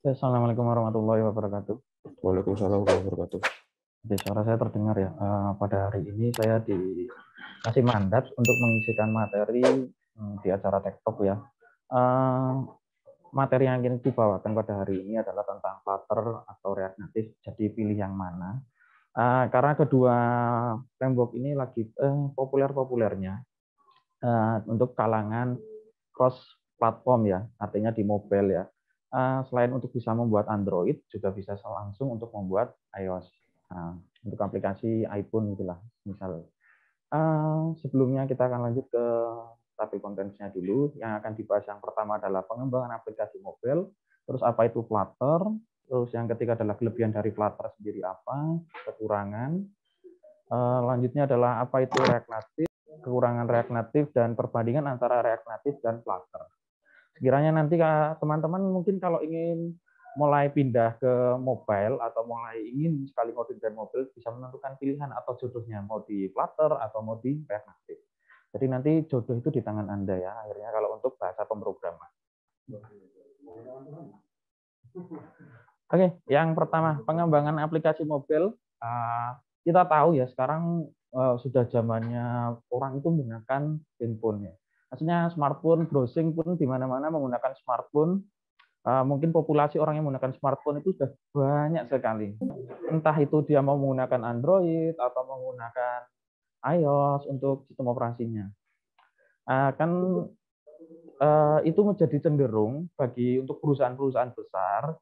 Assalamualaikum warahmatullahi wabarakatuh. Waalaikumsalam warahmatullahi wabarakatuh. Jadi suara saya terdengar ya. Pada hari ini saya dikasih mandat untuk mengisikan materi di acara TikTok ya. Eh, Materi yang ingin dibawakan pada hari ini adalah tentang Flutter atau React Native. Jadi pilih yang mana? Karena kedua framework ini lagi populer-populernya untuk kalangan cross platform ya, artinya di mobile ya. Selain untuk bisa membuat Android, juga bisa langsung untuk membuat iOS. Untuk aplikasi iPhone itulah, misal. Sebelumnya kita akan lanjut ke topik kontennya dulu. Yang akan dibahas yang pertama adalah pengembangan aplikasi mobile, terus apa itu Flutter, terus yang ketiga adalah kelebihan dari Flutter sendiri apa, kekurangan. Lanjutnya adalah apa itu React Native, kekurangan React Native, dan perbandingan antara React Native dan Flutter. Sekiranya nanti teman-teman mungkin kalau ingin mulai pindah ke mobile atau mulai ingin sekali ngoding mobile, bisa menentukan pilihan atau jodohnya mau di Flutter atau mau di React Native. Jadi nanti jodoh itu di tangan Anda ya, akhirnya kalau untuk bahasa pemrograman. Oke, yang pertama, pengembangan aplikasi mobile. Kita tahu ya, sekarang sudah zamannya orang itu menggunakan handphone ya. Maksudnya smartphone, browsing pun di mana-mana menggunakan smartphone. Mungkin populasi orang yang menggunakan smartphone itu sudah banyak sekali. Entah itu dia mau menggunakan Android atau menggunakan iOS untuk sistem operasinya. Itu menjadi cenderung bagi untuk perusahaan-perusahaan besar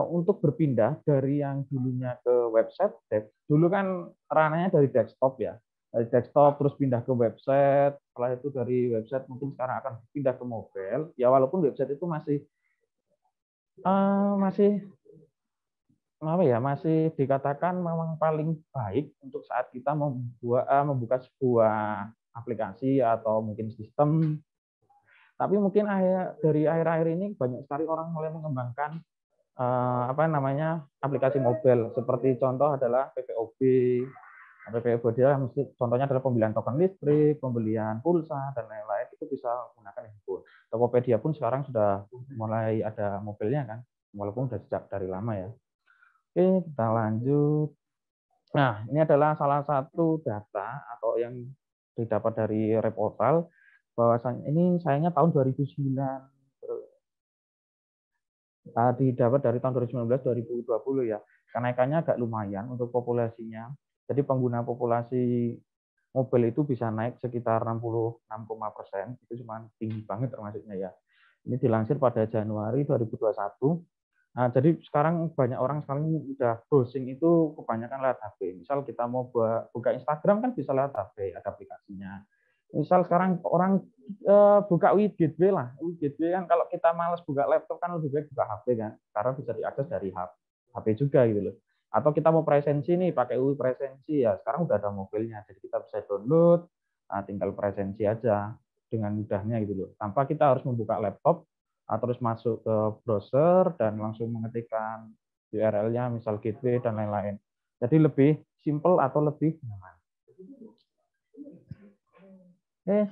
untuk berpindah dari yang dulunya ke website. Dulu kan ranahnya dari desktop ya, dari desktop terus pindah ke website, setelah itu dari website mungkin sekarang akan pindah ke mobile ya, walaupun website itu masih dikatakan memang paling baik untuk saat kita membuka sebuah aplikasi atau mungkin sistem. Tapi mungkin dari akhir-akhir ini banyak sekali orang mulai mengembangkan aplikasi mobile, seperti contoh adalah PPOB. PPOB contohnya adalah pembelian token listrik, pembelian pulsa dan lain-lain, itu bisa menggunakan handphone. Tokopedia pun sekarang sudah mulai ada mobilnya kan, walaupun sudah sejak dari lama ya. Oke, kita lanjut. Nah, ini adalah salah satu data atau yang didapat dari Reportal, bahwasannya ini sayangnya tahun 2009, didapat dari tahun 2019-2020 ya. Kenaikannya agak lumayan untuk populasinya. Jadi pengguna populasi mobile itu bisa naik sekitar 66%. Itu cuma tinggi banget termasuknya ya. Ini dilansir pada Januari 2021. Jadi sekarang banyak orang sekarang udah browsing itu kebanyakan lewat HP. Misal kita mau buka Instagram kan bisa lewat HP, ada aplikasinya. Misal sekarang orang buka WeGetWay lah. WeGetWay kan kalau kita malas buka laptop kan lebih baik buka HP kan, karena bisa diakses dari HP juga gitu loh. Atau kita mau presensi nih pakai UI presensi ya, sekarang udah ada mobilnya, jadi kita bisa download, tinggal presensi aja dengan mudahnya gitu loh. Tanpa kita harus membuka laptop, terus masuk ke browser dan langsung mengetikkan URL-nya, misal gateway dan lain-lain. Jadi lebih simple atau lebih nyaman.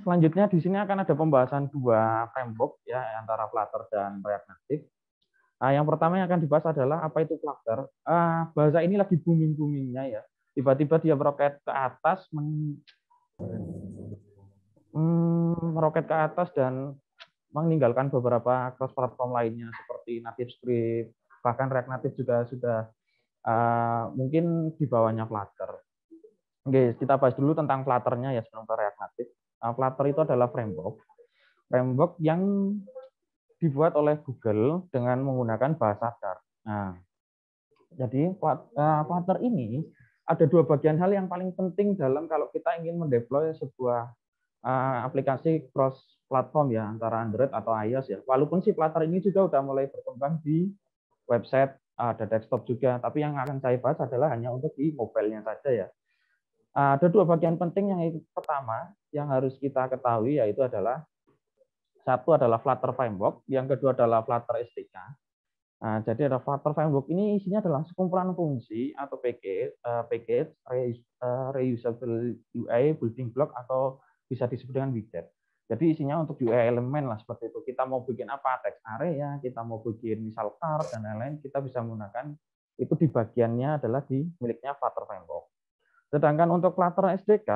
Selanjutnya di sini akan ada pembahasan dua framework ya, antara Flutter dan React Native. Yang pertama yang akan dibahas adalah apa itu Flutter. Bahasa ini lagi booming-boomingnya ya. Tiba-tiba dia meroket ke atas, meroket ke atas dan meninggalkan beberapa cross platform lainnya seperti NativeScript, bahkan React Native juga sudah mungkin di bawahnya Flutter. Oke, kita bahas dulu tentang Flutter-nya ya sebelum ke React Native. Flutter itu adalah framework yang dibuat oleh Google dengan menggunakan bahasa Dart. Nah, jadi Flutter ini ada dua bagian hal yang paling penting dalam kalau kita ingin mendeploy sebuah aplikasi cross platform ya, antara Android atau iOS ya. Walaupun si Flutter ini juga udah mulai berkembang di website, ada desktop juga, tapi yang akan saya bahas adalah hanya untuk di mobile-nya saja ya. Ada dua bagian penting. Yang pertama yang harus kita ketahui yaitu adalah satu adalah Flutter Framework, yang kedua adalah Flutter SDK. Jadi ada Flutter Framework ini isinya adalah sekumpulan fungsi atau package reusable UI building block atau bisa disebut dengan widget. Jadi isinya untuk UI elemen lah seperti itu. Kita mau bikin apa? Text area, kita mau bikin misal card dan lain-lain, kita bisa menggunakan itu di bagiannya adalah di miliknya Flutter Framework. Sedangkan untuk Flutter SDK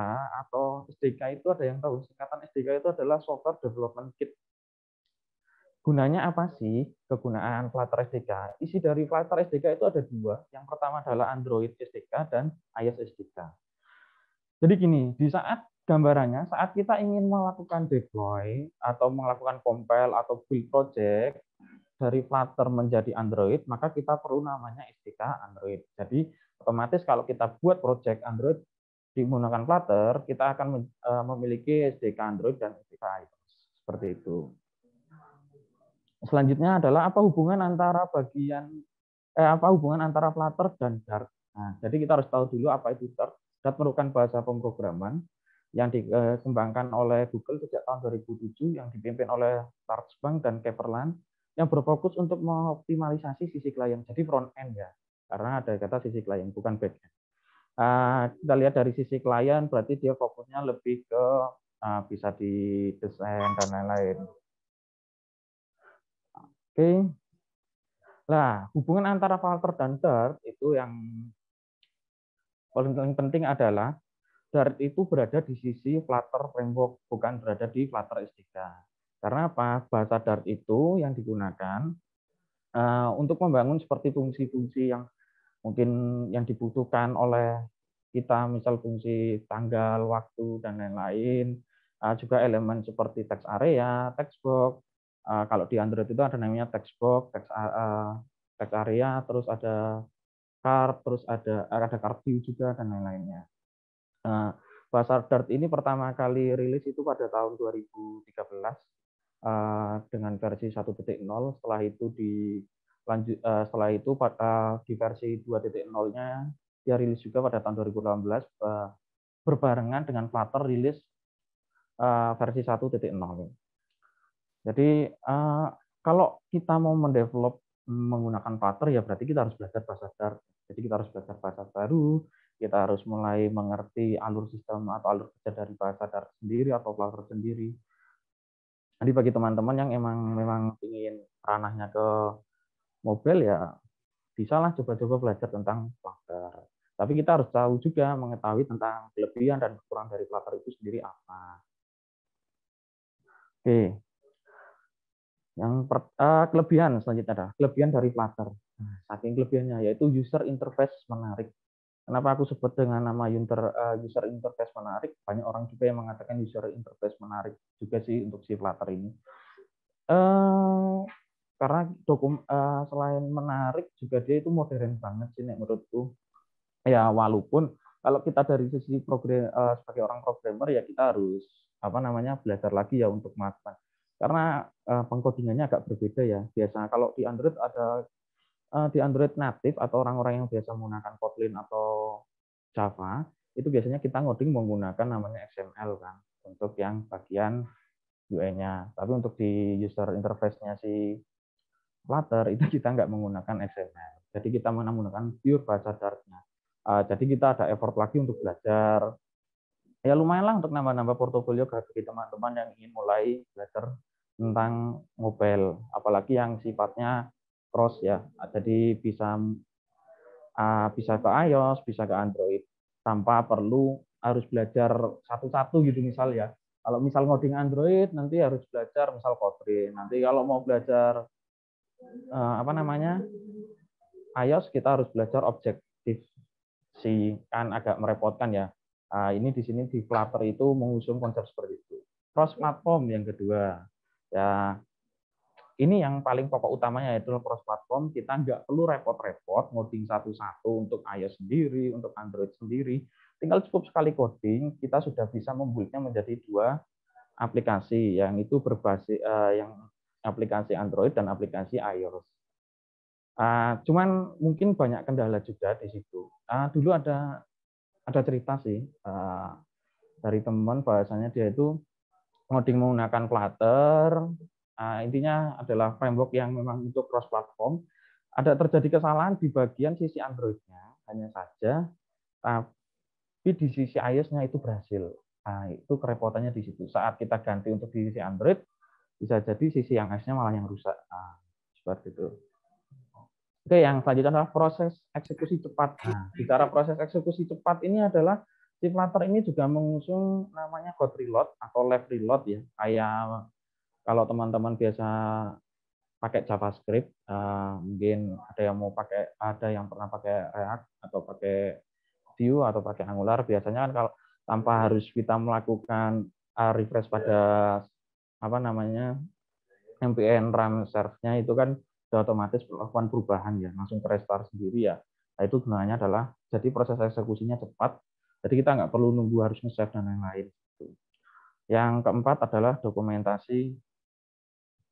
atau SDK itu ada yang tahu, singkatan SDK itu adalah Software Development Kit. Gunanya apa sih kegunaan Flutter SDK? Isi dari Flutter SDK itu ada dua. Yang pertama adalah Android SDK dan iOS SDK. Jadi gini, di saat gambarannya, saat kita ingin melakukan deploy atau melakukan compile atau build project dari Flutter menjadi Android, maka kita perlu namanya SDK Android. Jadi otomatis kalau kita buat project Android menggunakan Flutter, kita akan memiliki SDK Android dan SDK iOS. Seperti itu. Selanjutnya adalah apa hubungan antara Flutter dan Dart. Nah, jadi kita harus tahu dulu apa itu Dart. Dart merupakan bahasa pemrograman yang dikembangkan oleh Google sejak tahun 2007 yang dipimpin oleh Lars Bang dan Keverland yang berfokus untuk mengoptimalisasi sisi klien. Jadi front end ya, karena ada kata sisi klien bukan back end. Kita lihat dari sisi klien berarti dia fokusnya lebih ke bisa didesain dan lain-lain. Oke. Nah, hubungan antara Flutter dan Dart itu yang paling penting adalah Dart itu berada di sisi Flutter Framework, bukan berada di Flutter SDK. Karena apa? Bahasa Dart itu yang digunakan untuk membangun seperti fungsi-fungsi yang mungkin yang dibutuhkan oleh kita, misal fungsi tanggal, waktu, dan lain-lain. Juga elemen seperti text area, text box. Kalau di Android itu ada namanya text box, text area, terus ada card, terus ada card view juga, dan lain-lainnya. Bahasa Dart ini pertama kali rilis itu pada tahun 2013 dengan versi 1.0. Setelah itu di versi 2.0-nya dia rilis juga pada tahun 2018 berbarengan dengan Flutter rilis versi 1.0. Jadi kalau kita mau mendevelop menggunakan Flutter ya berarti kita harus belajar bahasa Dart. Jadi kita harus belajar bahasa baru, kita harus mulai mengerti alur sistem atau alur kerja dari bahasa Dart sendiri atau Flutter sendiri. Jadi bagi teman-teman yang memang ingin ranahnya ke mobile ya bisalah coba-coba belajar tentang Flutter. Tapi kita harus tahu juga mengetahui tentang kelebihan dan kekurangan dari Flutter itu sendiri apa. Oke. Yang kelebihan selanjutnya adalah kelebihan dari Flutter. Nah, saking kelebihannya yaitu user interface menarik. Kenapa aku sebut dengan nama user interface menarik? Banyak orang juga yang mengatakan user interface menarik juga sih untuk si Flutter ini. Karena selain menarik juga dia itu modern banget sih menurutku. Ya walaupun kalau kita dari sisi sebagai orang programmer ya kita harus belajar lagi ya untuk melakukan. Karena pengkodingannya agak berbeda ya. Biasa kalau di Android ada di Android native atau orang-orang yang biasa menggunakan Kotlin atau Java, itu biasanya kita ngoding menggunakan namanya XML kan untuk yang bagian UI-nya. Tapi untuk di user interface-nya si Flutter itu kita nggak menggunakan XML. Jadi kita menggunakan pure bahasa Dart-nya. Jadi kita ada effort lagi untuk belajar. Ya lumayan lah untuk nambah-nambah portofolio bagi teman-teman yang ingin mulai belajar tentang mobile. Apalagi yang sifatnya cross ya. Jadi bisa ke iOS, bisa ke Android tanpa perlu harus belajar satu-satu gitu misal ya. Kalau misal ngoding Android nanti harus belajar misal Kotlin. Nanti kalau mau belajar iOS kita harus belajar Objective C, kan agak merepotkan ya. Ini di sini di Flutter itu mengusung konsep seperti itu. Cross platform yang kedua. Ya, ini yang paling pokok utamanya yaitu cross platform. Kita nggak perlu repot-repot ngoding satu-satu untuk iOS sendiri, untuk Android sendiri. Tinggal cukup sekali coding, kita sudah bisa membuatnya menjadi dua aplikasi yang itu berbasis yang aplikasi Android dan aplikasi iOS. Cuman mungkin banyak kendala juga di situ. Dulu ada cerita sih dari teman bahasanya dia itu ngoding menggunakan Flutter. Intinya adalah framework yang memang untuk cross platform. Ada terjadi kesalahan di bagian sisi Android-nya hanya saja, tapi di sisi iOS-nya itu berhasil. Nah, itu kerepotannya di situ. Saat kita ganti untuk di sisi Android, bisa jadi sisi yang S-nya malah yang rusak. Nah, seperti itu. Oke, yang selanjutnya adalah proses eksekusi cepat. Nah, bicara proses eksekusi cepat ini adalah si Flutter ini juga mengusung namanya code reload atau left reload ya. Kayak kalau teman-teman biasa pakai JavaScript, mungkin ada yang pernah pakai React atau pakai Vue atau pakai Angular, biasanya kan kalau tanpa harus kita melakukan refresh pada apa namanya npm run serve-nya itu kan sudah otomatis melakukan perubahan ya, langsung ke restart sendiri ya. Nah, itu gunanya adalah jadi proses eksekusinya cepat, jadi kita nggak perlu nunggu harus nge-save dan lain-lain. Yang keempat adalah dokumentasi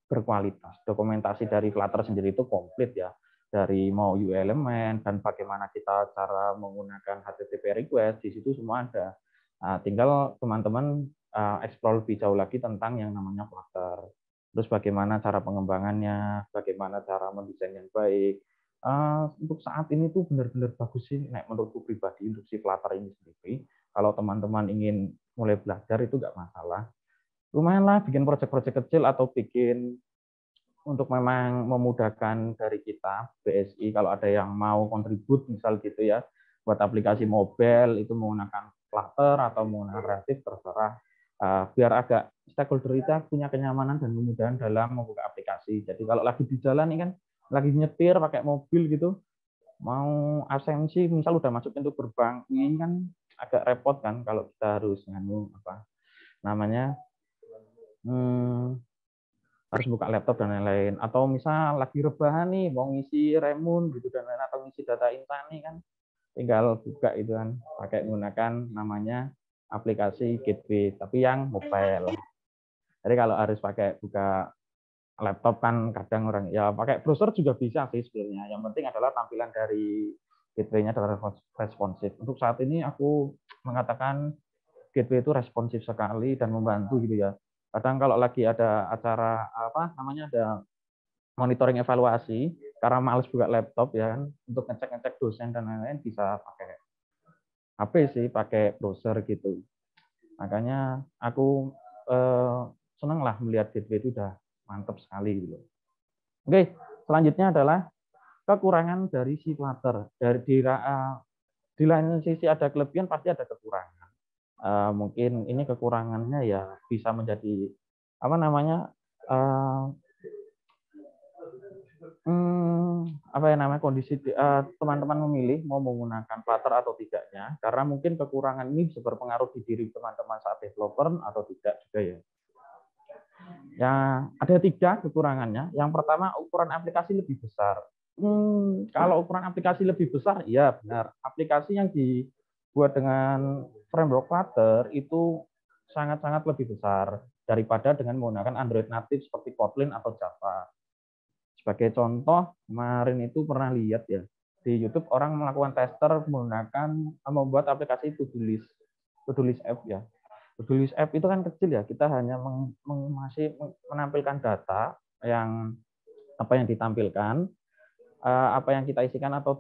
berkualitas. Dokumentasi dari Flutter sendiri itu komplit ya, dari mau UI elemen dan bagaimana kita cara menggunakan HTTP request, di situ semua ada. Nah, tinggal teman-teman explore lebih jauh lagi tentang yang namanya Flutter. Terus bagaimana cara pengembangannya, bagaimana cara mendesain yang baik. Untuk saat ini tuh benar-benar bagus sih, menurutku pribadi untuk si Flutter ini sendiri. Kalau teman-teman ingin mulai belajar itu nggak masalah. Lumayan lah bikin proyek-proyek kecil atau bikin untuk memang memudahkan dari kita BSI kalau ada yang mau kontribut misal gitu ya buat aplikasi mobile itu menggunakan Flutter atau menggunakan Reactive terserah, biar agak stakeholder kita punya kenyamanan dan kemudahan dalam membuka aplikasi. Jadi kalau lagi di jalan ini kan lagi nyetir pakai mobil gitu mau absensi misal udah masuk pintu gerbang ini kan agak repot kan kalau kita harus apa namanya harus buka laptop dan lain-lain. Atau misal lagi rebahan nih, mau ngisi remun gitu dan lain-lain atau ngisi data insani kan, tinggal buka itu kan, pakai menggunakan namanya aplikasi Gateway, tapi yang mobile. Jadi kalau harus pakai buka laptop kan kadang orang ya pakai browser juga bisa sih sebenarnya. Yang penting adalah tampilan dari Gateway-nya adalah responsif. Untuk saat ini aku mengatakan Gateway itu responsif sekali dan membantu gitu ya. Kadang kalau lagi ada acara apa namanya ada monitoring evaluasi karena males buka laptop ya kan untuk ngecek-ngecek dosen dan lain-lain bisa pakai HP sih, pakai browser gitu. Makanya aku senang lah melihat Gateway itu udah mantap sekali gitu. Oke, selanjutnya adalah kekurangan dari si Flutter. Di lain sisi ada kelebihan pasti ada kekurangan. Mungkin ini kekurangannya ya bisa menjadi apa namanya apa ya namanya kondisi teman-teman memilih mau menggunakan Flutter atau tidaknya karena mungkin kekurangan ini bisa berpengaruh di diri teman-teman saat developer atau tidak juga ya. Ya ada 3 kekurangannya. Yang pertama ukuran aplikasi lebih besar. Kalau ukuran aplikasi lebih besar, ya benar. Aplikasi yang dibuat dengan framework Flutter itu sangat-sangat lebih besar daripada dengan menggunakan Android native seperti Kotlin atau Java. Sebagai contoh, kemarin itu pernah lihat ya, di YouTube orang melakukan tester menggunakan membuat aplikasi to-do list app ya. To-do list app itu kan kecil ya, kita hanya masih menampilkan data yang apa yang ditampilkan, apa yang kita isikan atau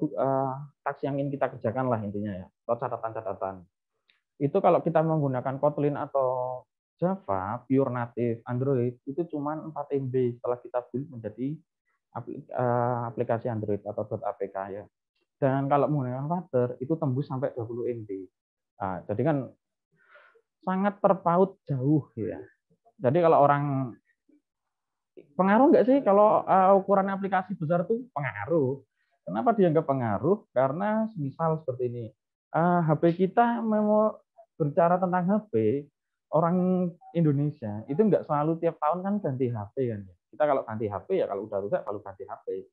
task yang ingin kita kerjakan lah intinya ya, atau catatan-catatan. Itu kalau kita menggunakan Kotlin atau Java, pure native Android, itu cuma 4 MB setelah kita build menjadi aplikasi Android atau .apk ya. Dan kalau menggunakan Flutter itu tembus sampai 20 MB. Nah, jadi kan sangat terpaut jauh ya. Jadi kalau orang pengaruh nggak sih kalau ukuran aplikasi besar tuh pengaruh. Kenapa dianggap pengaruh? Karena misal seperti ini, HP kita memang berbicara tentang HP, orang Indonesia itu nggak selalu tiap tahun kan ganti HP kan. Kita kalau ganti HP ya kalau udah rusak kalau ganti HP.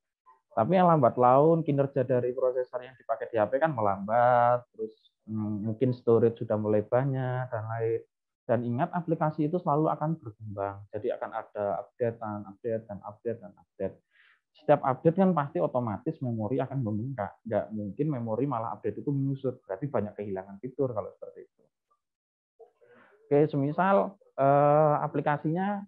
Tapi yang lambat laun kinerja dari prosesor yang dipakai di HP kan melambat, terus mungkin storage sudah mulai banyak dan lain. Dan ingat aplikasi itu selalu akan berkembang. Jadi akan ada update. Setiap update kan pasti otomatis memori akan membengkak. Nggak mungkin memori malah update itu menyusut. Berarti banyak kehilangan fitur kalau seperti itu. Oke, semisal aplikasinya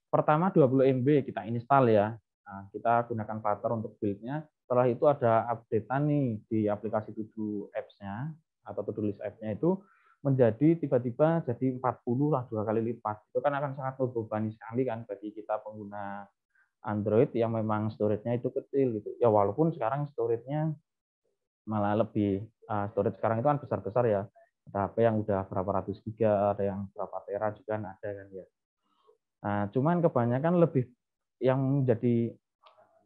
pertama 20 MB kita install ya. Nah, kita gunakan Flutter untuk build-nya. Setelah itu ada update-an nih di aplikasi to-do apps-nya atau to-do list app-nya itu menjadi tiba-tiba jadi 40 lah, 2 kali lipat. Itu kan akan sangat membebani sekali kan bagi kita pengguna Android yang memang storage-nya itu kecil gitu. Ya walaupun sekarang storage-nya malah lebih, storage sekarang itu kan besar-besar ya. Ada HP yang udah berapa ratus giga, ada yang berapa tera juga ada kan ya. Nah, cuman kebanyakan lebih yang menjadi,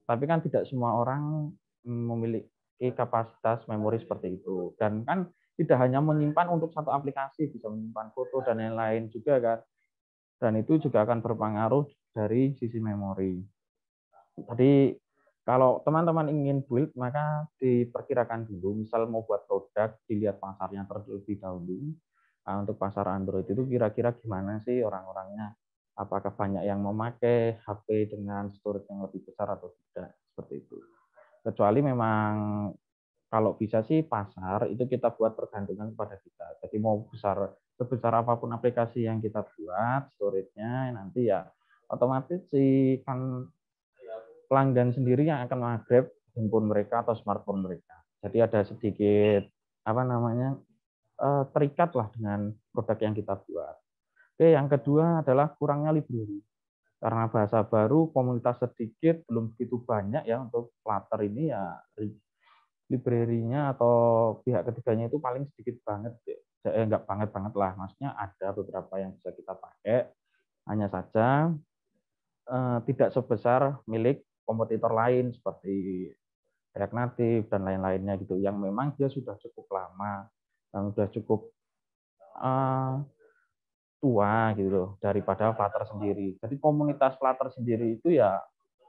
tapi kan tidak semua orang memiliki kapasitas memori seperti itu. Dan kan tidak hanya menyimpan untuk satu aplikasi, bisa menyimpan foto dan lain-lain juga kan. Dan itu juga akan berpengaruh dari sisi memori. Jadi kalau teman-teman ingin build, maka diperkirakan dulu, misal mau buat produk, dilihat pasarnya terlebih dahulu. Nah, untuk pasar Android itu kira-kira gimana sih orang-orangnya? Apakah banyak yang memakai HP dengan storage yang lebih besar atau tidak? Seperti itu. Kecuali memang kalau bisa sih pasar itu kita buat tergantungan kepada kita. Jadi mau sebesar apapun aplikasi yang kita buat, storage-nya nanti ya otomatis sih kan pelanggan sendiri yang akan mengupgrade handphone mereka atau smartphone mereka. Jadi ada sedikit apa namanya terikat lah dengan produk yang kita buat. Oke, yang kedua adalah kurangnya library. Karena bahasa baru, komunitas sedikit, belum begitu banyak ya untuk Flutter ini ya library-nya atau pihak ketiganya itu paling sedikit banget. Enggak banget lah, maksudnya ada beberapa yang bisa kita pakai, hanya saja tidak sebesar milik kompetitor lain seperti React Native dan lain-lainnya gitu, yang memang dia sudah cukup lama dan sudah cukup tua gitu loh daripada Flutter sendiri. Jadi komunitas Flutter sendiri itu ya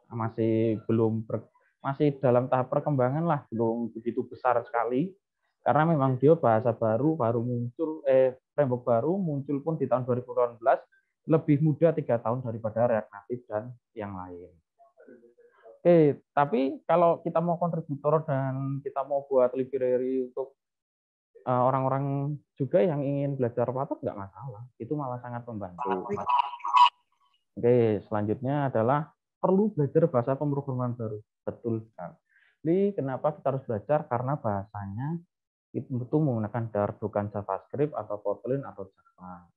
masih dalam tahap perkembangan lah, belum begitu besar sekali karena memang dia bahasa baru muncul, framework baru muncul pun di tahun 2018, lebih muda 3 tahun daripada React Native dan yang lain. Oke, tapi kalau kita mau kontributor dan kita mau buat library untuk orang-orang juga yang ingin belajar Flutter nggak masalah, itu malah sangat membantu. Oke, selanjutnya adalah perlu belajar bahasa pemrograman baru. Betul sekali. Jadi kenapa kita harus belajar? Karena bahasanya itu menggunakan Dart, bukan JavaScript atau Kotlin atau Java.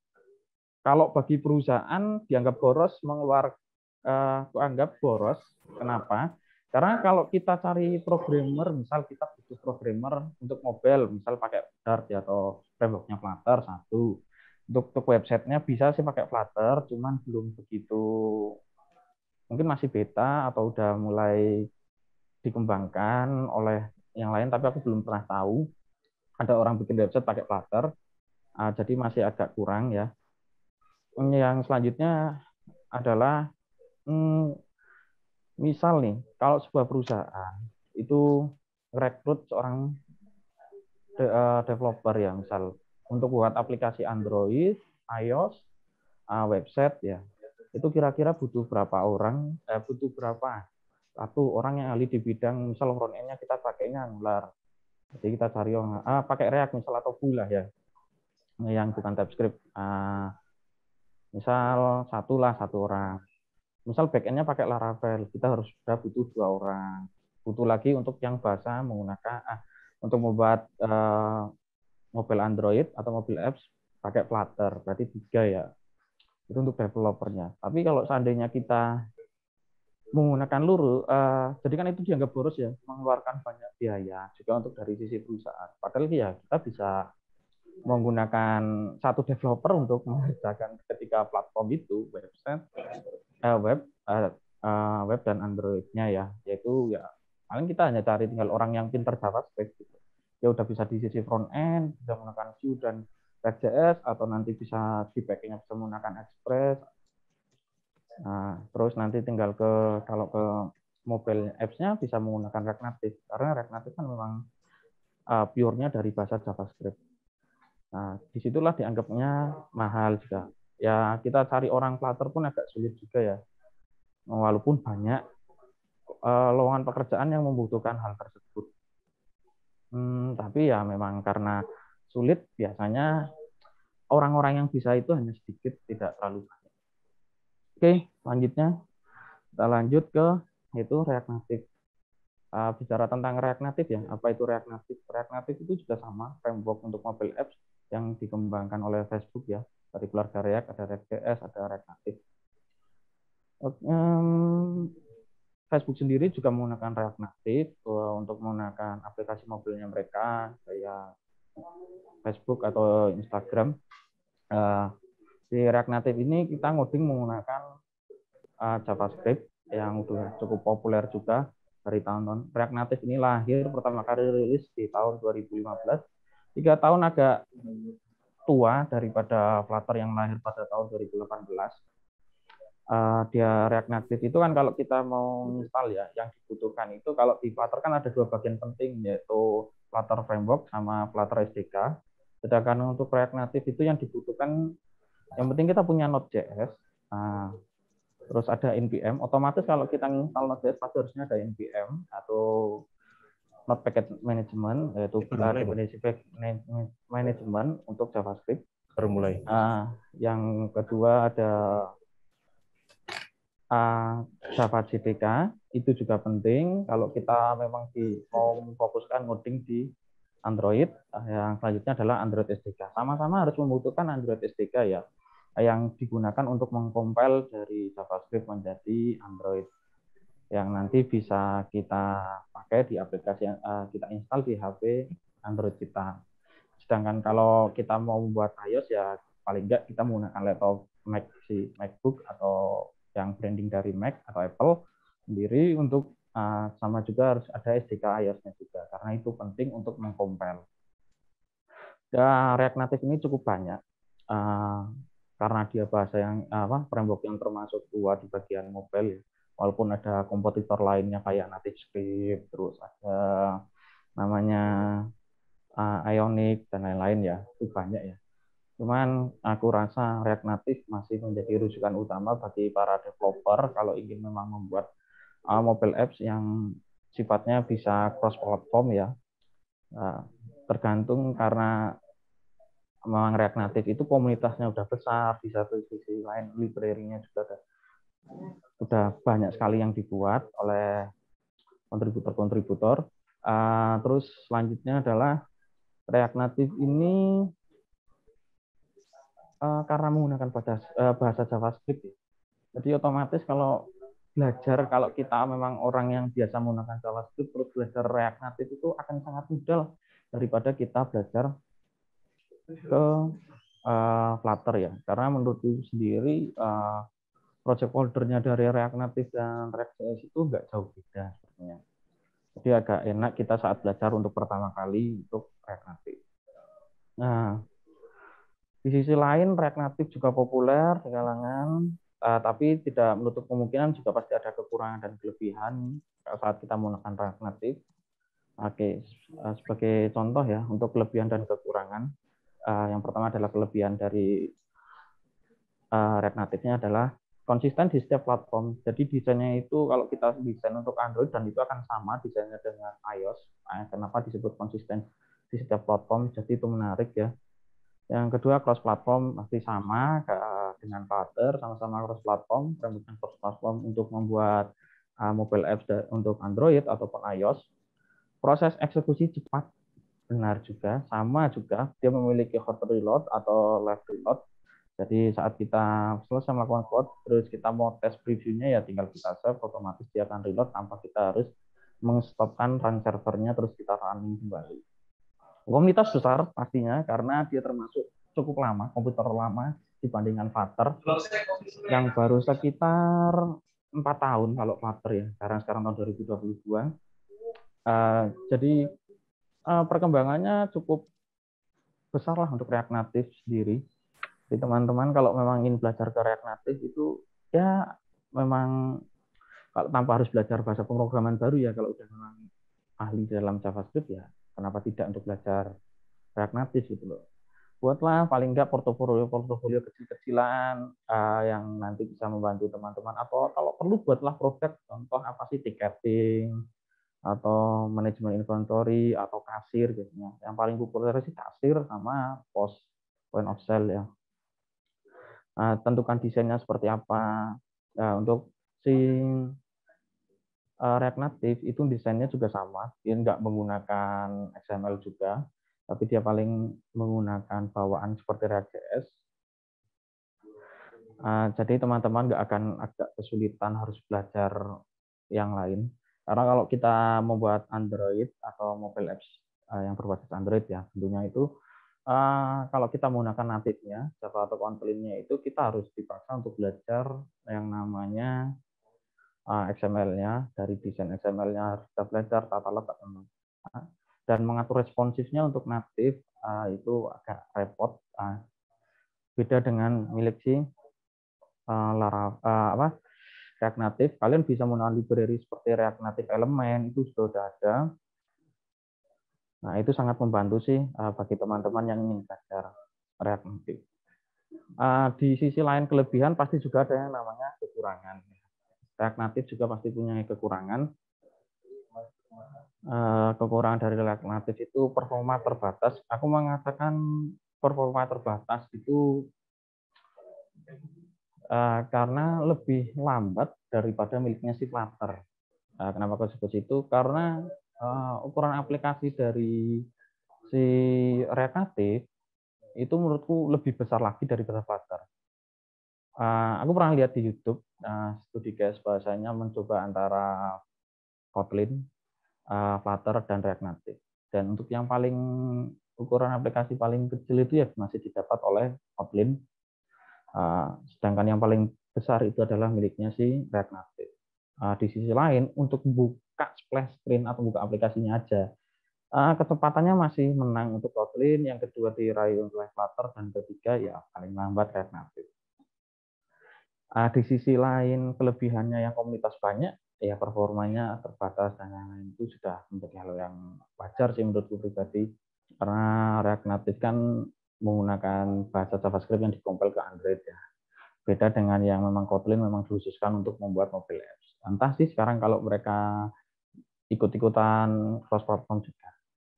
Kalau bagi perusahaan dianggap boros, anggap boros. Kenapa? Karena kalau kita cari programmer, misal kita butuh programmer untuk mobile, misal pakai Dart ya, atau framework-nya Flutter satu. Untuk websitenya bisa sih pakai Flutter, cuman belum begitu, mungkin masih beta atau udah mulai dikembangkan oleh yang lain, tapi aku belum pernah tahu ada orang bikin website pakai Flutter, jadi masih agak kurang ya. Yang selanjutnya adalah misal nih, kalau sebuah perusahaan itu rekrut seorang developer ya, misal untuk buat aplikasi Android, iOS, website ya, itu kira-kira butuh berapa orang, butuh berapa satu orang yang ahli di bidang, misal front end-nya kita pakainya Angular, jadi kita cari orang pakai React misal atau Vue lah ya, yang bukan TypeScript, misal satu orang. Misal backend-nya pakai Laravel, kita harus sudah butuh 2 orang. Butuh lagi untuk yang bahasa menggunakan untuk membuat mobile Android atau mobile apps pakai Flutter, berarti 3 ya. Itu untuk developernya. Tapi kalau seandainya kita menggunakan jadi kan itu dianggap boros ya, mengeluarkan banyak biaya juga untuk dari sisi perusahaan. Padahal ya kita bisa menggunakan satu developer untuk mengerjakan ketika platform itu website, web dan Android-nya ya, yaitu ya paling kita hanya cari tinggal orang yang pintar JavaScript gitu. Ya udah bisa di sisi front end, bisa menggunakan Vue dan React.js, atau nanti bisa di backend-nya bisa menggunakan Express. Nah, terus nanti tinggal kalau ke mobile apps-nya bisa menggunakan React Native, karena React Native kan memang pure-nya dari bahasa JavaScript. Nah, disitulah dianggapnya mahal juga. Ya, kita cari orang Flutter pun agak sulit juga ya. Walaupun banyak lowongan pekerjaan yang membutuhkan hal tersebut. Tapi ya memang karena sulit, biasanya orang-orang yang bisa itu hanya sedikit, tidak terlalu banyak. Oke, selanjutnya kita lanjut ke itu React Native. Bicara tentang React Native ya, apa itu React Native? React Native itu juga sama, framework untuk mobile apps yang dikembangkan oleh Facebook ya. Dari keluarga React, ada React.js, ada React Native. Facebook sendiri juga menggunakan React Native untuk menggunakan aplikasi mobilnya mereka, kayak Facebook atau Instagram. Di React Native ini kita ngoding menggunakan JavaScript yang udah cukup populer juga dari tahun-tahun. React Native ini lahir pertama kali rilis di tahun 2015. 3 tahun agak tua daripada Flutter yang lahir pada tahun 2018. Dia React Native itu kan kalau kita mau install ya, yang dibutuhkan itu kalau di Flutter kan ada 2 bagian penting, yaitu Flutter Framework sama Flutter SDK. Sedangkan untuk React Native itu yang dibutuhkan, yang penting kita punya Node.js, terus ada npm. Otomatis kalau kita install Node.js pasti harusnya ada npm atau Node Package Management, yaitu dependency management untuk JavaScript. Baru mulai. Yang kedua ada Java JDK, itu juga penting kalau kita memang mau memfokuskan ngoding di Android. Yang selanjutnya adalah Android SDK. Sama-sama harus membutuhkan Android SDK ya, yang digunakan untuk mengcompile dari JavaScript menjadi Android, yang nanti bisa kita pakai di aplikasi yang kita install di HP Android kita. Sedangkan kalau kita mau membuat iOS ya paling enggak kita menggunakan laptop MacBook atau yang branding dari Mac atau Apple sendiri untuk sama juga harus ada SDK iOS-nya juga, karena itu penting untuk mengcompile. React Native ini cukup banyak karena dia bahasa yang framework yang termasuk tua di bagian mobile, walaupun ada kompetitor lainnya kayak NativeScript, terus ada namanya Ionic dan lain-lain ya, itu banyak ya. Cuman aku rasa React Native masih menjadi rujukan utama bagi para developer kalau ingin memang membuat mobile apps yang sifatnya bisa cross-platform ya. Tergantung karena memang React Native itu komunitasnya udah besar, di satu sisi lain library-nya juga udah banyak sekali yang dibuat oleh kontributor-kontributor. Terus selanjutnya adalah React Native ini karena menggunakan bahasa JavaScript, jadi otomatis kalau kita memang orang yang biasa menggunakan JavaScript terus belajar React Native itu akan sangat mudah daripada kita belajar ke Flutter ya, karena menurutku sendiri project foldernya dari React Native dan React.js itu nggak jauh beda sebenarnya. Jadi agak enak kita saat belajar untuk pertama kali untuk React Native. Nah, di sisi lain, React Native juga populer di kalangan, tapi tidak menutup kemungkinan juga pasti ada kekurangan dan kelebihan saat kita menggunakan React Native. Oke, sebagai contoh ya, untuk kelebihan dan kekurangan, yang pertama adalah kelebihan dari React Native-nya adalah konsisten di setiap platform. Jadi desainnya itu kalau kita desain untuk Android dan itu akan sama desainnya dengan iOS. Kenapa disebut konsisten di setiap platform? Jadi itu menarik ya. Yang kedua, cross-platform masih sama dengan Flutter, sama-sama cross-platform, cross-platform untuk membuat mobile apps untuk Android ataupun iOS. Proses eksekusi cepat, benar juga, sama juga, dia memiliki hot reload atau left reload. Jadi saat kita selesai melakukan code, terus kita mau tes previewnya ya tinggal kita save, otomatis dia akan reload tanpa kita harus mengstopkan run servernya, terus kita running kembali. Komunitas besar pastinya karena dia termasuk cukup lama, komputer lama dibandingkan Flutter yang baru sekitar 4 tahun kalau Flutter ya, karena sekarang tahun 2022. Jadi perkembangannya cukup besar lah untuk React Native sendiri. Jadi teman-teman kalau memang ingin belajar ke React Native itu ya memang kalau tanpa harus belajar bahasa pemrograman baru ya, kalau udah memang ahli dalam JavaScript ya kenapa tidak untuk belajar React Native gitu loh. Buatlah paling nggak portofolio kecil-kecilan yang nanti bisa membantu teman-teman, atau kalau perlu buatlah produk, contoh apa sih, ticketing atau manajemen inventory atau kasir gitu ya. Yang paling populer sih kasir sama point of sale ya. Tentukan desainnya seperti apa. Untuk si React Native itu desainnya juga sama, dia nggak menggunakan XML juga, tapi dia paling menggunakan bawaan seperti React.js. Jadi teman-teman nggak akan agak kesulitan harus belajar yang lain. Karena kalau kita membuat Android atau mobile apps yang berbasis Android ya, tentunya itu kalau kita menggunakan native-nya, Java atau Kotlin-nya itu kita harus dipaksa untuk belajar yang namanya XML-nya, dari desain XML-nya harus kita belajar, tata letak, dan mengatur responsifnya untuk native itu agak repot. Beda dengan milik si React Native, kalian bisa menggunakan library seperti React Native Element, itu sudah ada. Nah, itu sangat membantu sih bagi teman-teman yang ingin belajar React Native. Di sisi lain kelebihan pasti juga ada yang namanya kekurangan. React Native juga pasti punya kekurangan. Kekurangan dari React Native itu performa terbatas. Aku mengatakan performa terbatas itu karena lebih lambat daripada miliknya si Flutter. Kenapa aku sebut itu? Karena ukuran aplikasi dari si React Native itu menurutku lebih besar lagi daripada Flutter. Aku pernah lihat di YouTube studi case bahasanya mencoba antara Kotlin, Flutter, dan React Native. Dan untuk yang paling ukuran aplikasi paling kecil itu ya masih didapat oleh Kotlin. Sedangkan yang paling besar itu adalah miliknya si React Native. Di sisi lain, untuk buka splash screen atau buka aplikasinya aja, kecepatannya masih menang untuk Kotlin, yang kedua diraih oleh Flutter, dan ketiga ya paling lambat React Native. Di sisi lain, kelebihannya yang komunitas banyak, ya performanya terbatas dan lain-lain, itu sudah menjadi hal yang wajar sih menurutku pribadi. Karena React Native kan menggunakan bahasa JavaScript yang dikompil ke Android ya. Beda dengan yang memang Kotlin memang dikhususkan untuk membuat mobile apps. Entah sih sekarang kalau mereka ikut-ikutan cross-platform juga.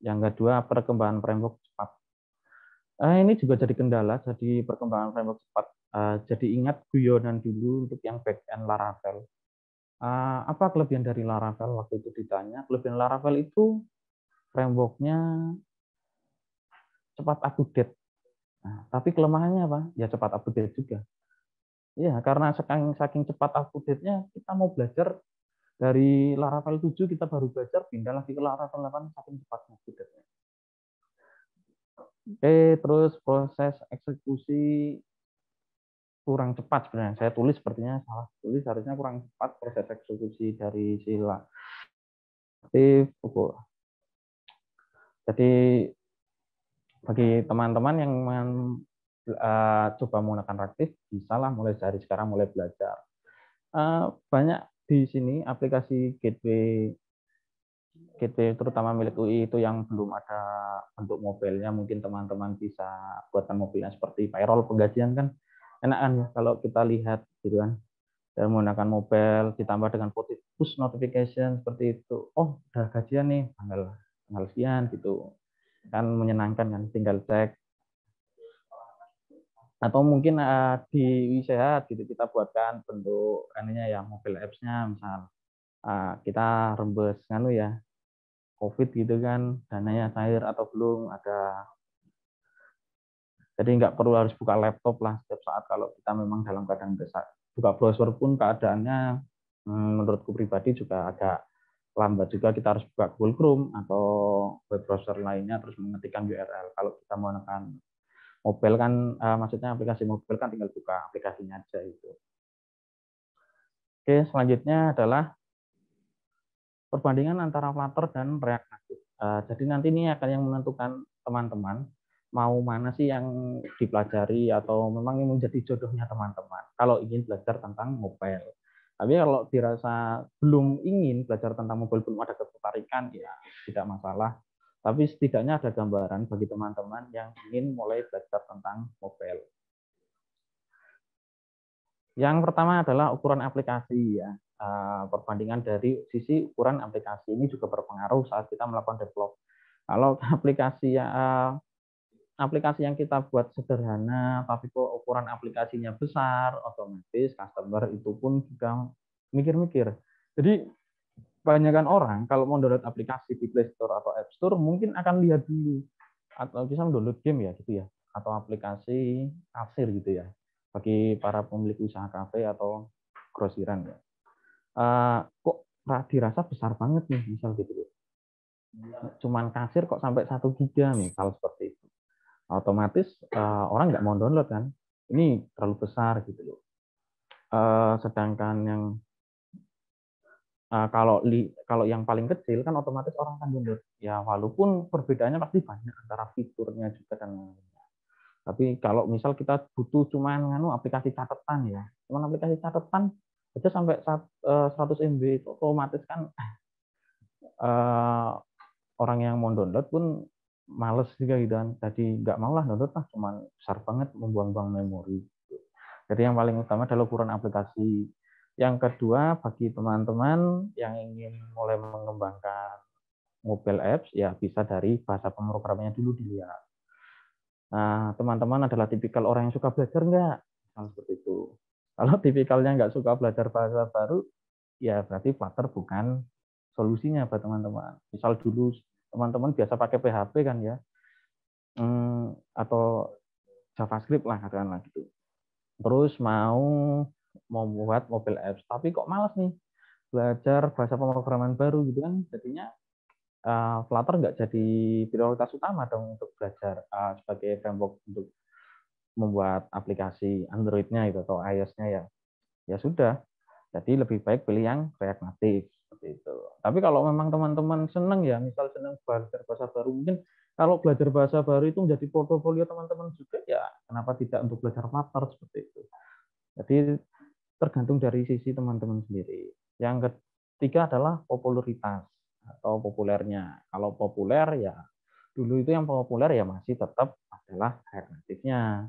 Yang kedua, perkembangan framework cepat. Ini juga jadi kendala, jadi perkembangan framework cepat. Jadi ingat guyonan dulu untuk yang back-end Laravel. Apa kelebihan dari Laravel waktu itu ditanya? Kelebihan Laravel itu framework-nya cepat up-to-date. Nah, tapi kelemahannya apa? Ya cepat up-to-date juga. Ya, karena saking cepat up-to-date-nya, kita mau belajar dari Laravel 7, kita baru belajar, pindah lagi ke Laravel 8, saking cepatnya update-nya. Oke, terus proses eksekusi kurang cepat sebenarnya. Saya tulis sepertinya salah tulis, harusnya kurang cepat proses eksekusi dari sila. Jadi bagi teman-teman yang coba menggunakan Reaktif, bisalah mulai dari sekarang mulai belajar. Banyak di sini aplikasi gateway terutama milik UI itu yang belum ada bentuk mobilenya, mungkin teman-teman bisa buatkan mobilnya seperti payroll penggajian kan enak kan ya kalau kita lihat gitu kan, dan menggunakan mobile ditambah dengan push notification seperti itu, oh udah gajian nih tanggal sekian gitu kan, menyenangkan kan, tinggal cek. Atau mungkin di Sehat gitu kita buatkan bentuk ininya ya, mobile apps-nya, misal kita rembes nganu ya COVID gitu kan, dananya cair atau belum ada. Jadi nggak perlu harus buka laptop lah setiap saat kalau kita memang dalam keadaan desak. Buka browser pun keadaannya menurutku pribadi juga agak lambat juga, kita harus buka Google Chrome atau web browser lainnya terus mengetikkan URL. Kalau kita menggunakan mobile kan, maksudnya aplikasi mobile kan tinggal buka aplikasinya aja itu. Oke, selanjutnya adalah perbandingan antara Flutter dan React Native. Jadi nanti ini akan yang menentukan teman-teman mau mana sih yang dipelajari atau memang ini menjadi jodohnya teman-teman kalau ingin belajar tentang mobile. Tapi kalau dirasa belum ingin belajar tentang mobile, belum ada ketertarikan, ya tidak masalah. Tapi setidaknya ada gambaran bagi teman-teman yang ingin mulai belajar tentang mobile. Yang pertama adalah ukuran aplikasi ya. Perbandingan dari sisi ukuran aplikasi ini juga berpengaruh saat kita melakukan develop. Kalau aplikasi yang kita buat sederhana, tapi kok ukuran aplikasinya besar, otomatis customer itu pun juga mikir-mikir. Jadi kebanyakan orang kalau mau download aplikasi di Play Store atau App Store mungkin akan lihat dulu, atau bisa download game ya gitu ya, atau aplikasi kasir gitu ya, bagi para pemilik usaha kafe atau grosiran ya. Kok dirasa besar banget nih misal gitu loh. Cuman kasir kok sampai 1 giga misal seperti itu. Otomatis orang nggak mau download kan. Ini terlalu besar gitu loh. Sedangkan yang kalau yang paling kecil kan otomatis orang akan download. Ya walaupun perbedaannya pasti banyak antara fiturnya juga dan lainnya. Tapi kalau misal kita butuh cuman aplikasi catatan ya, cuman aplikasi catatan aja sampai 100 MB itu otomatis kan orang yang mau download pun males juga gitu kan. Jadi nggak mau lah download lah, cuman besar banget membuang-buang memori. Jadi yang paling utama adalah ukuran aplikasi. Yang kedua, bagi teman-teman yang ingin mulai mengembangkan mobile apps, ya bisa dari bahasa pemrogramannya dulu dilihat. Nah, teman-teman adalah tipikal orang yang suka belajar nggak? Seperti itu. Kalau tipikalnya nggak suka belajar bahasa baru, ya berarti Flutter bukan solusinya buat teman-teman. Misal dulu teman-teman biasa pakai PHP kan ya, atau JavaScript lah katakanlah gitu. Terus mau membuat mobile apps, tapi kok malas nih belajar bahasa pemrograman baru gitu kan, jadinya Flutter nggak jadi prioritas utama dong untuk belajar sebagai framework untuk membuat aplikasi Android-nya itu atau iOS-nya ya. Ya sudah, jadi lebih baik pilih yang React Native seperti itu. Tapi kalau memang teman-teman senang ya, misal senang belajar bahasa baru, mungkin kalau belajar bahasa baru itu menjadi portofolio teman-teman juga ya, kenapa tidak untuk belajar Flutter seperti itu. Jadi tergantung dari sisi teman-teman sendiri. Yang ketiga adalah popularitas atau populernya. Kalau populer ya dulu itu yang populer ya masih tetap adalah React Native-nya.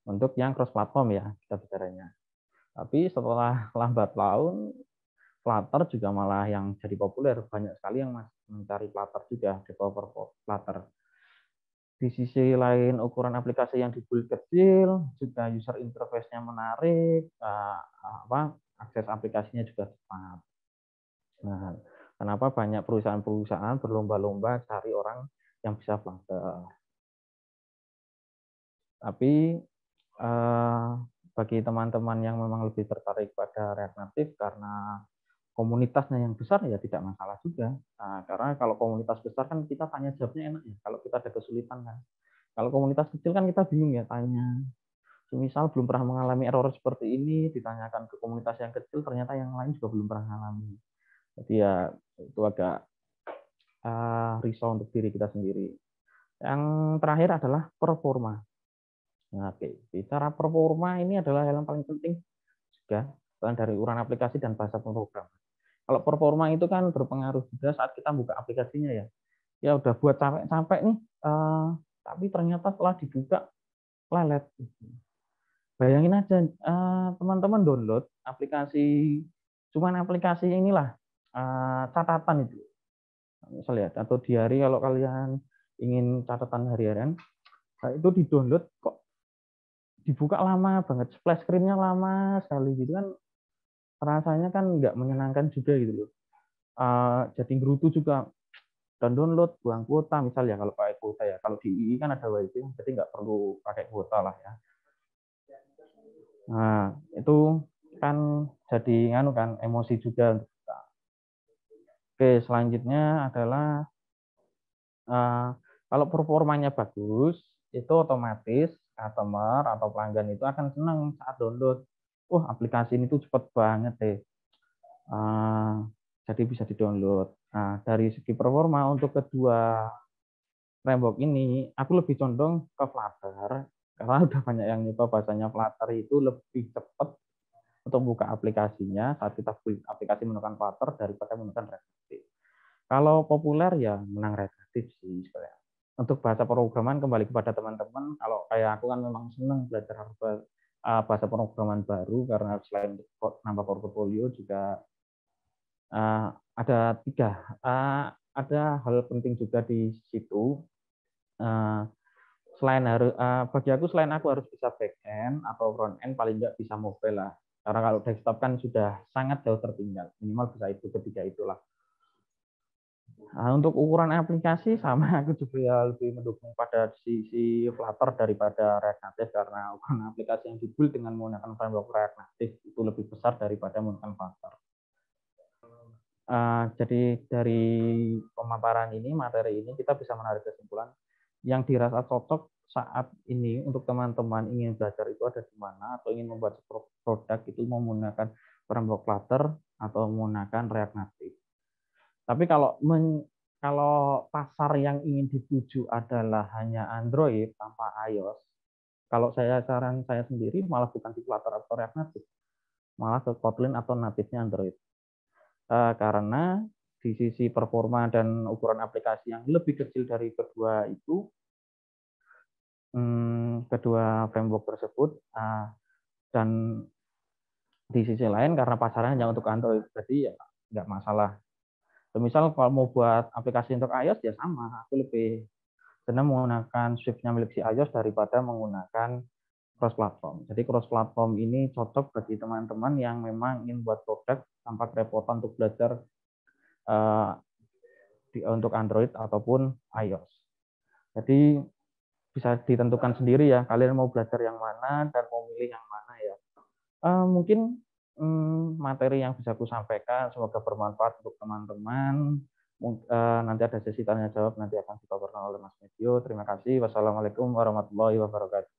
Untuk yang cross platform ya kita bicaranya. Tapi setelah lambat laun Flutter juga malah yang jadi populer. Banyak sekali yang masih mencari Flutter juga, developer Flutter. Di sisi lain ukuran aplikasi yang dibuat kecil, juga user interface-nya menarik, akses aplikasinya juga cepat. Nah, kenapa banyak perusahaan-perusahaan berlomba-lomba cari orang yang bisa Flutter. Tapi bagi teman-teman yang memang lebih tertarik pada React Native karena komunitasnya yang besar ya tidak masalah juga. Nah, karena kalau komunitas besar kan kita tanya jawabnya enak ya. Kalau kita ada kesulitan kan. Kalau komunitas kecil kan kita bingung ya tanya. Misal belum pernah mengalami error seperti ini, ditanyakan ke komunitas yang kecil, ternyata yang lain juga belum pernah mengalami. Jadi ya itu agak risau untuk diri kita sendiri. Yang terakhir adalah performa. Nah, oke, bicara performa ini adalah hal yang paling penting juga selain dari ukuran aplikasi dan bahasa pemrograman. Kalau performa itu kan berpengaruh juga saat kita buka aplikasinya ya. Ya udah buat capek-capek nih, tapi ternyata setelah dibuka lelet. Bayangin aja teman-teman download aplikasi, cuman aplikasi inilah catatan itu. Misalnya atau diary kalau kalian ingin catatan harian, nah itu di-download kok dibuka lama banget, splash screen-nya lama sekali gitu kan, rasanya kan nggak menyenangkan juga gitu loh. Jadi gerutu juga, dan download buang kuota misal ya kalau pakai kuota ya. Kalau di II kan ada WiFi, jadi nggak perlu pakai kuota lah ya. Nah itu kan jadi kan emosi juga. Oke, selanjutnya adalah kalau performanya bagus, itu otomatis customer atau pelanggan itu akan senang saat download. Aplikasi ini tuh cepet banget deh. Jadi bisa di-download. Nah, dari segi performa untuk kedua framework ini, aku lebih condong ke Flutter. Karena udah banyak yang nyoba bahasanya Flutter itu lebih cepat untuk buka aplikasinya saat kita build aplikasi menggunakan Flutter daripada menggunakan React Native. Kalau populer ya menang React Native sih sebenarnya. Untuk bahasa pemrograman kembali kepada teman-teman, kalau kayak aku kan memang senang belajar bahasa pemrograman baru karena selain nambah portfolio juga ada 3. Ada hal penting juga di situ. Bagi aku selain aku harus bisa back end atau front end, paling nggak bisa mobile lah. Karena kalau desktop kan sudah sangat jauh tertinggal, minimal bisa itu ketiga itulah. Nah, untuk ukuran aplikasi sama, aku juga ya lebih mendukung pada sisi Flutter daripada React Native karena ukuran aplikasi yang dibuild dengan menggunakan framework React Native itu lebih besar daripada menggunakan Flutter. Jadi dari pemaparan ini, materi ini kita bisa menarik kesimpulan yang dirasa cocok saat ini untuk teman-teman ingin belajar itu ada di mana atau ingin membuat produk itu menggunakan framework Flutter atau menggunakan React Native. Tapi kalau pasar yang ingin dituju adalah hanya Android tanpa iOS, kalau saran saya sendiri malah bukan di Flutter atau React Native, malah ke Kotlin atau native-nya Android. Karena di sisi performa dan ukuran aplikasi yang lebih kecil dari kedua itu, kedua framework tersebut, dan di sisi lain karena pasarnya hanya untuk Android, jadi ya nggak masalah. Misal kalau mau buat aplikasi untuk iOS ya sama, aku lebih senang menggunakan Swift-nya milik si iOS daripada menggunakan cross platform. Jadi cross platform ini cocok bagi teman-teman yang memang ingin buat produk tanpa kerepotan untuk belajar untuk Android ataupun iOS. Jadi bisa ditentukan sendiri ya, kalian mau belajar yang mana dan mau milih yang mana ya. Mungkin materi yang bisa aku sampaikan semoga bermanfaat untuk teman-teman. Nanti ada sesi tanya jawab nanti akan dipaparkan oleh Mas Medio. Terima kasih. Wassalamualaikum warahmatullahi wabarakatuh.